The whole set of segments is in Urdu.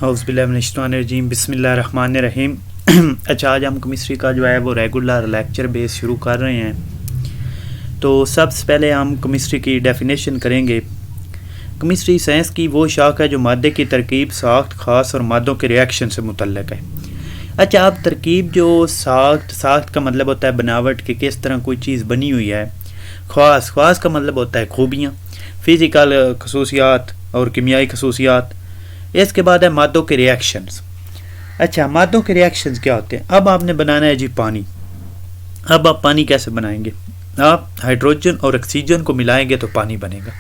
اعوذ باللہ من الشیطان الرجیم بسم اللہ الرحمن الرحیم۔ اچھا، آج ہم کیمسٹری کا جو ہے وہ ریگولر لیکچر بیس شروع کر رہے ہیں۔ تو سب سے پہلے ہم کیمسٹری کی ڈیفینیشن کریں گے۔ کیمسٹری سائنس کی وہ شاخ ہے جو مادے کی ترکیب، ساخت، خاص اور مادوں کے ریئیکشن سے متعلق ہے۔ اچھا، اب ترکیب جو ساخت کا مطلب ہوتا ہے بناوٹ کہ کس طرح کوئی چیز بنی ہوئی ہے۔ خاص کا مطلب ہوتا ہے خوبیاں، فزیکل خصوصیات اور کیمیائی خصوصیات۔ اس کے بعد ہے مادوں کے ریئیکشنز۔ اچھا، مادوں کے ریئیکشنز کیا ہوتے ہیں؟ اب آپ نے بنانا ہے جی پانی۔ اب آپ پانی کیسے بنائیں گے؟ آپ ہائیڈروجن اور آکسیجن کو ملائیں گے تو پانی بنے گا۔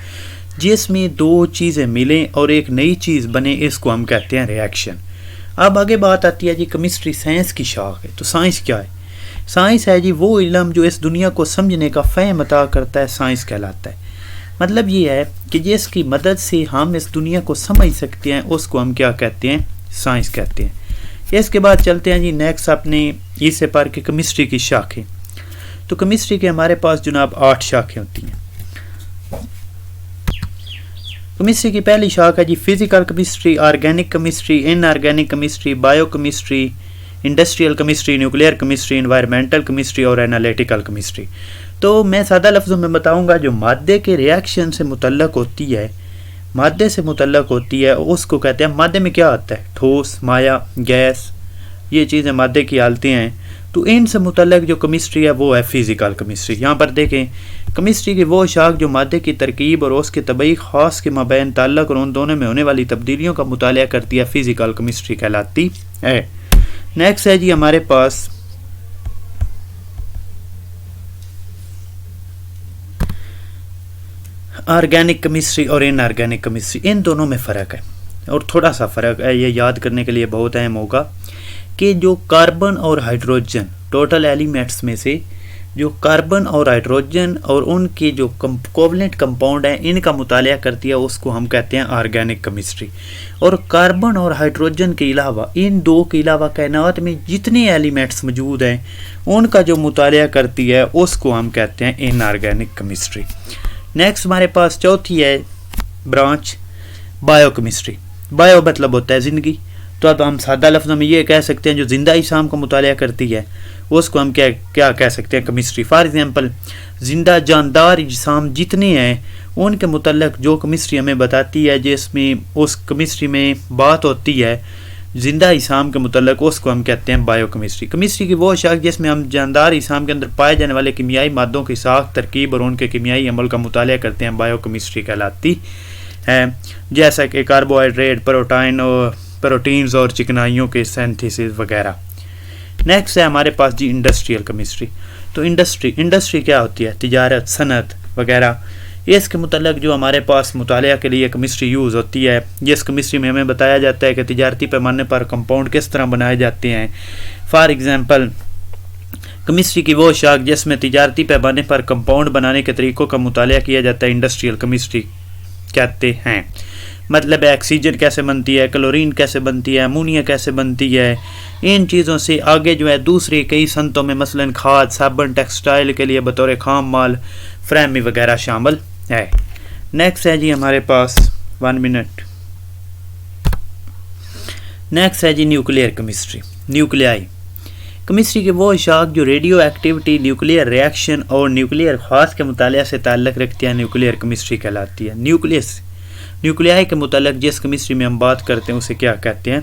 جس میں دو چیزیں ملیں اور ایک نئی چیز بنے، اس کو ہم کہتے ہیں ریئیکشن۔ اب آگے بات آتی ہے جی کیمسٹری سائنس کی شاخ ہے۔ تو سائنس کیا ہے؟ سائنس ہے جی وہ علم جو اس دنیا کو سمجھنے کا فہم عطا کرتا ہے، سائنس کہلاتا ہے۔ مطلب یہ ہے کہ جس کی مدد سے ہم اس دنیا کو سمجھ سکتے ہیں، اس کو ہم کیا کہتے ہیں؟ سائنس کہتے ہیں۔ اس کے بعد چلتے ہیں جی نیکسٹ اپنے اس سے پر کہ کیمسٹری کی شاخیں۔ تو کیمسٹری کے ہمارے پاس جناب 8 شاخیں ہوتی ہیں۔ کیمسٹری کی پہلی شاخ ہے جی physical chemistry, organic chemistry, inorganic chemistry, biochemistry, industrial chemistry, nuclear chemistry, environmental chemistry اور اینالیٹیکل کیمسٹری۔ تو میں سادہ لفظوں میں بتاؤں گا، جو مادے کے ریئیکشن سے متعلق ہوتی ہے، مادے سے متعلق ہوتی ہے، اس کو کہتے ہیں مادے میں کیا آتا ہے؟ ٹھوس، مائع، گیس، یہ چیزیں مادے کی حالتیں ہیں۔ تو ان سے متعلق جو کیمسٹری ہے وہ ہے فزیکل کیمسٹری۔ یہاں پر دیکھیں، کیمسٹری کی وہ شاخ جو مادے کی ترکیب اور اس کے طبعی خاص کے مابین تعلق اور ان دونوں میں ہونے والی تبدیلیوں کا مطالعہ کرتی ہے، فزیکل کیمسٹری کہلاتی ہے۔ نیکسٹ ہے جی ہمارے پاس آرگینک کیمسٹری اور ان آرگینک کیمسٹری۔ ان دونوں میں فرق ہے اور تھوڑا سا فرق ہے، یہ یاد کرنے کے لیے بہت اہم ہوگا کہ جو کاربن اور ہائیڈروجن ٹوٹل ایلیمنٹس میں سے جو کاربن اور ہائیڈروجن اور ان کے جو کوولنٹ کمپاؤنڈ ہیں، ان کا مطالعہ کرتی ہے، اس کو ہم کہتے ہیں آرگینک کیمسٹری۔ اور کاربن اور ہائیڈروجن کے علاوہ، ان دو کے علاوہ کائنات میں جتنے ایلیمنٹس موجود ہیں، ان کا جو مطالعہ کرتی ہے، اس کو ہم کہتے ہیں ان آرگینک کیمسٹری۔ نیکسٹ ہمارے پاس چوتھی ہے برانچ بایو کیمسٹری۔ بایو مطلب ہوتا ہے زندگی۔ تو اب ہم سادہ لفظوں میں یہ کہہ سکتے ہیں جو زندہ اجسام کا مطالعہ کرتی ہے، اس کو ہم کیا کہہ سکتے ہیں؟ کیمسٹری۔ فار ایگزامپل، زندہ جاندار اجسام جتنے ہیں، ان کے متعلق جو کیمسٹری ہمیں بتاتی ہے، جس میں اس کیمسٹری میں بات ہوتی ہے زندہ اجسام کے متعلق، اس کو ہم کہتے ہیں بایو کیمسٹری۔ کیمسٹری کی وہ شاخ جس میں ہم جاندار اجسام کے اندر پائے جانے والے کیمیائی مادوں کی ساخت، ترکیب اور ان کے کیمیائی عمل کا مطالعہ کرتے ہیں، بایو کیمسٹری کہلاتی ہے۔ جیسا کہ کاربوہائیڈریٹ، پروٹینز اور چکنائیوں کے سینتھیسس وغیرہ۔ نیکسٹ ہے ہمارے پاس جی انڈسٹریل کیمسٹری۔ تو انڈسٹری کیا ہوتی ہے؟ تجارت، صنعت وغیرہ۔ اس کے متعلق جو ہمارے پاس مطالعہ کے لیے کیمسٹری یوز ہوتی ہے، جس کیمسٹری میں ہمیں بتایا جاتا ہے کہ تجارتی پیمانے پر کمپاؤنڈ کس طرح بنائے جاتے ہیں۔ فار ایگزامپل، کیمسٹری کی وہ شاخ جس میں تجارتی پیمانے پر کمپاؤنڈ بنانے کے طریقوں کا مطالعہ کیا جاتا ہے، انڈسٹریل کیمسٹری کہتے ہیں۔ مطلب ہے آکسیجن کیسے بنتی ہے، کلورین کیسے بنتی ہے، امونیا کیسے بنتی ہے۔ ان چیزوں سے آگے جو ہے دوسری کئی صنعتوں میں مثلاً کھاد، صابن، ٹیکسٹائل کے لیے بطور خام مال فراہمی وغیرہ شامل ہے۔ نیکسٹ ہے جی ہمارے پاس 1 منٹ۔ نیکسٹ ہے جی نیوکلیئر کیمسٹری، نیوکلیائی کیمسٹری کے وہ شاخ جو ریڈیو ایکٹیویٹی، نیوکلیئر ریئیکشن اور نیوکلیئر خاص کے مطالعہ سے تعلق رکھتی ہے، نیوکلیئر کیمسٹری کہلاتی ہے۔ نیوکلیائی کے متعلق جس کیمسٹری میں ہم بات کرتے ہیں، اسے کیا کہتے ہیں؟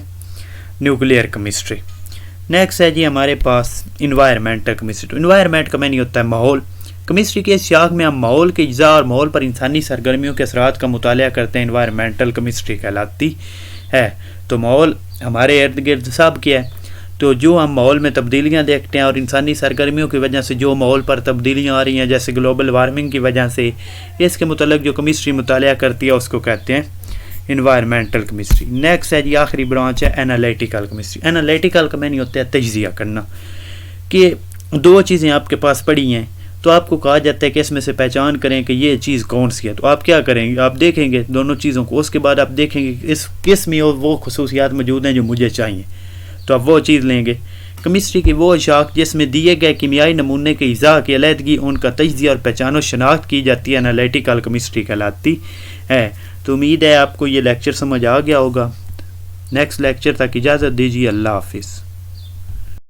Nuclear chemistry. نیکسٹ ہے جی ہمارے پاس انوائرمنٹل کیمسٹری۔ انوائرمنٹ کا معنی ہوتا ہے ماحول۔ کیمسٹری کے اس شاخ میں ہم ماحول کے اجزاء اور ماحول پر انسانی سرگرمیوں کے اثرات کا مطالعہ کرتے ہیں، انوائرمنٹل کیمسٹری کہلاتی ہے۔ تو ماحول ہمارے ارد گرد سب کیا ہے، تو جو ہم ماحول میں تبدیلیاں دیکھتے ہیں اور انسانی سرگرمیوں کی وجہ سے جو ماحول پر تبدیلیاں آ رہی ہیں، جیسے گلوبل وارمنگ کی وجہ سے، اس کے متعلق جو کیمسٹری مطالعہ کرتی ہے، اس کو کہتے ہیں انوائرمنٹل کیمسٹری۔ نیکسٹ ہے جی آخری برانچ ہے اینالیٹیکل کیمسٹری۔ اینالیٹیکل کا معنی ہوتا ہے تجزیہ کرنا، کہ دو چیزیں آپ کے پاس پڑی ہیں، تو آپ کو کہا جاتا ہے کہ اس میں سے پہچان کریں کہ یہ چیز کون سی ہے۔ تو آپ کیا کریں گے؟ آپ دیکھیں گے دونوں چیزوں کو، اس کے بعد آپ دیکھیں گے اس کس میں وہ خصوصیات موجود ہیں جو مجھے چاہیے، تو آپ وہ چیز لیں گے۔ کیمسٹری کی وہ شاخ جس میں دیے گئے کیمیائی نمونے کے اجزاء کی علیحدگی، ان کا تجزیہ اور پہچان و شناخت کی جاتی ہے، انالیٹیکل کیمسٹری کہلاتی ہے۔ تو امید ہے آپ کو یہ لیکچر سمجھ آ گیا ہوگا۔ نیکسٹ لیکچر تک اجازت دیجیے، اللہ حافظ۔